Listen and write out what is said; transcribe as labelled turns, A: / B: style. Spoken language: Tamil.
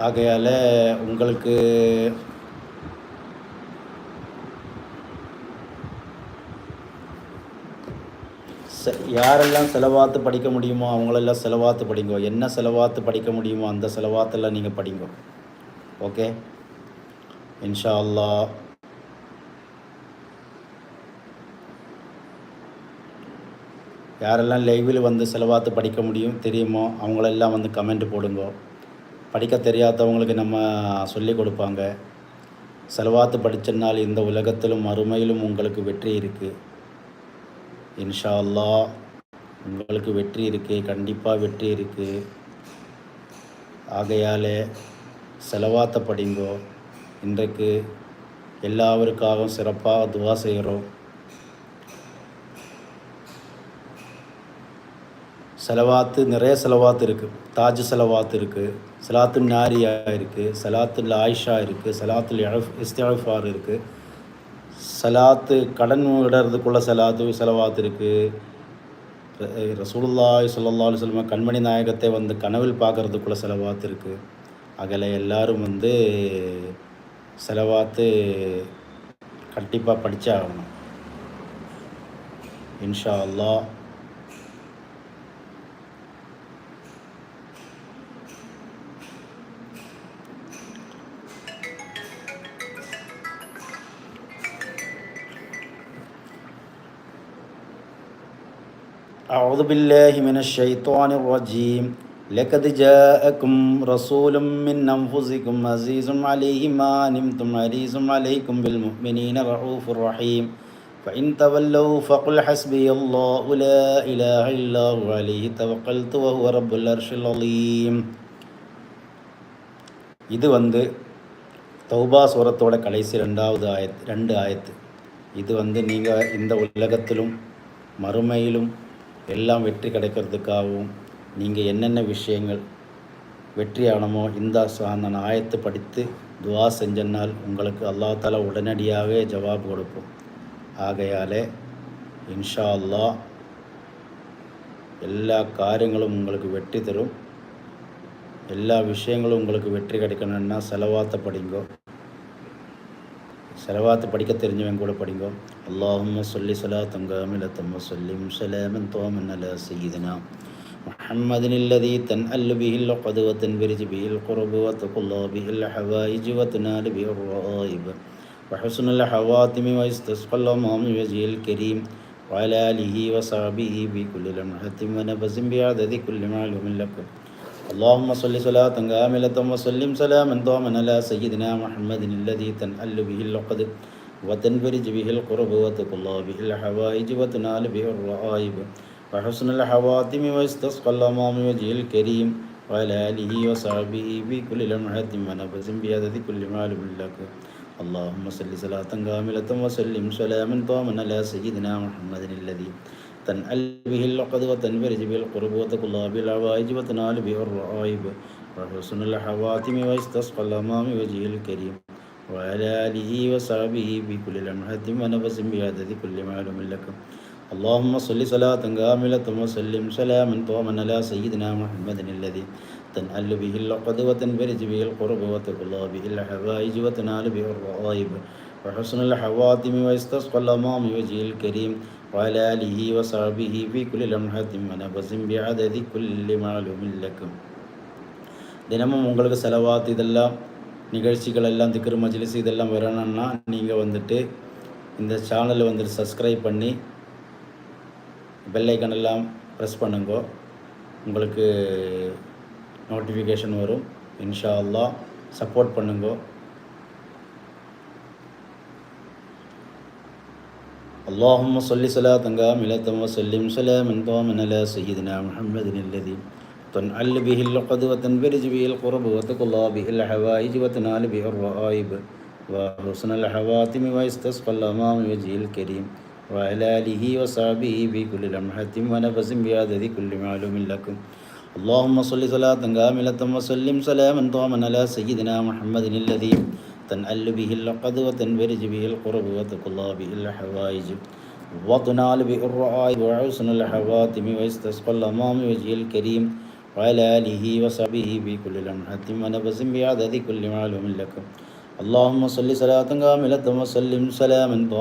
A: ஆகையால் உங்களுக்கு யாரெல்லாம் செலவாத்து படிக்க முடியுமோ அவங்களெல்லாம் செலவாத்து படிங்கோ. என்ன செலவாத்து படிக்க முடியுமோ அந்த செலவாத்தெல்லாம் நீங்கள் படிங்கோ. ஓகே, இன்ஷா அல்லாஹ். யாரெல்லாம் லைவில் வந்து செலவாத்து படிக்க முடியும் தெரியுமோ அவங்களெல்லாம் வந்து கமெண்ட் போடுங்கோ. படிக்க தெரியாதவங்களுக்கு நம்ம சொல்லி கொடுப்பாங்க. செலவாத்து படித்தனால் இந்த உலகத்திலும் மறுமையிலும் உங்களுக்கு வெற்றி இருக்குது. இன்ஷா அல்லாஹ் உங்களுக்கு வெற்றி இருக்குது, கண்டிப்பாக வெற்றி இருக்குது. ஆகையால் செலவாத்தை படிங்கோ. இன்றைக்கு எல்லாருக்காகவும் சிறப்பாக துவா செய்கிறோம். செலவாத்து நிறைய செலவாத்து இருக்குது. தாஜ் செலவாத்து இருக்குது, சலாத்து நாரியா இருக்குது, சலாத்துல் ஆயிஷா இருக்குது, சலாத்துல் இஸ்திஃபார் இருக்குது, சலாத்து கடன் விடுறதுக்குள்ள செலவாத்து இருக்குது. ரசூலுல்லாஹி ஸல்லல்லாஹு அலைஹி வஸல்லம் கண்மணி நாயகத்தை வந்து கனவில் பார்க்குறதுக்குள்ள செலவாத்து இருக்குது. அதில் எல்லோரும் வந்து செலவாத்து கண்டிப்பாக படித்தே ஆகணும். இன்ஷா அல்லாஹ். أعوذ بالله من الشيطان الرجيم. لقد جاءكم رسول من أنفسكم عزيز عليه ما عنتم حريص عليكم بالمؤمنين رؤوف رحيم. فإن تولوا فقل حسبي الله لا إله إلا هو عليه توكلت وهو رب العرش العظيم. இது வந்து தௌபா சூரத்தோட கடைசி ரெண்டு ஆயத்து. இது வந்து நீங்கள் இந்த உலகத்திலும் மறுமையிலும் எல்லாம் வெற்றி கிடைக்கிறதுக்காகவும் நீங்கள் என்னென்ன விஷயங்கள் வெற்றி ஆனமோ அந்த ஆயத்தை படித்து துவா செஞ்சனால் உங்களுக்கு அல்லாஹ் தஆலா உடனடியாகவே ஜவாப் கொடுப்போம். ஆகையாலே இன்ஷா அல்லாஹ் எல்லா காரியங்களும் உங்களுக்கு வெற்றி தரும். எல்லா விஷயங்களும் உங்களுக்கு வெற்றி கிடைக்கணும்னா செலவாத்தை படிங்கோ. செலவாத்து படிக்க தெரிஞ்சவங்க கூட படிங்கோ. அல்லாஹும்ம ஸல்லி ஸலாத்தன் காமிலத்தன் வ ஸல்லிம் ஸலாமன் தாமன் அலா சய்யிதினா முஹம்மதின் அல்லதி தன்அல்லு பிஹில் உக்து வ தன்ஃபரிஜு பிஹில் குர்பு வ துகுல்லா பிஹில் ஹவாயிஜு வ துனாலு பிஹிர் ரஆயிப் வ ஹுஸ்னுல் ஹவாத்திமி வ இஸ்தஸ்கல் அமாமி வஜ்ஹில் கரீம் வ அலா ஆலிஹி வ ஸஹ்பிஹி பி குல்லி லம்ஹத்தின் வ நஃபஸின் பிஅததி குல்லி மஅலூமின் லக்கும். اللهم صل صلاة كاملة وسلم سلاما دائما على سيدنا محمد الذي تنحل به العقد وتنفرج به الكرب وتقضى به الحوائج وتنال به الرغائب وحسن الخواتم واستسقى الأمام وجهه الكريم وعلى آله وصحبه بكل لمحة ونفس بعدد كل معلوم لك. اللهم صل صلاة كاملة وسلم سلاما دائما على سيدنا محمد الذي تنأل به العقد وتنفرج به القرب وتقضى به الحوائج وتنال به الرغائب وحسن الخواتم واستسقى الأمام وجهه الكريم وعلى آله وصحبه بكل لمحة ونفس بعدد كل معلوم لك. اللهم صل صلاة كاملة وسلم سلاما دائما على سيدنا محمد الذي تنأل به العقد وتنفرج به القرب وتقضى به الحوائج وتنال به الرغائب وحسن الخواتم واستسقى الأمام وجهه الكريم وعلى آله وصحبه في كل لمحة ونفس بعدد كل معلوم لكم. தினமும் உங்களுக்கு செலவாத் இதெல்லாம் நிகழ்ச்சிகள் எல்லாம் திக்ர் மஜ்லிஸ் இதெல்லாம் வரணும்னா நீங்கள் வந்துட்டு இந்த சேனலை வந்துட்டு சப்ஸ்கிரைப் பண்ணி பெல் ஐக்கான் எல்லாம் ப்ரெஸ் பண்ணுங்க. உங்களுக்கு நோட்டிஃபிகேஷன் வரும். இன்ஷா அல்லாஹ் சப்போர்ட் பண்ணுங்க. اللهم صل صلاة كاملة وسلم سلاما دائما على سيدنا محمد الذي تنعل به العقد وتنفرج به القرب وتقضى به الحوائج وتنال به الرغائب وحسن الخواتم واستسقى الأمام وجهه الكريم وعلى آله وصحبه بكل لمحة ونفس بعدد كل معلوم لكم. اللهم صل صلاة كاملة وسلم سلاما دائما على سيدنا محمد الذي تنأل به العقد وتنفرج به القرب وتقضى به الحوائج وتنال به الرغائب وحسن الخواتم واستسقى الأمام وجهه الكريم وعلى آله وصحبه في كل لمحة ونفس بعدد كل معلوم لك. اللهم صل صلاة كاملة وسلم سلاما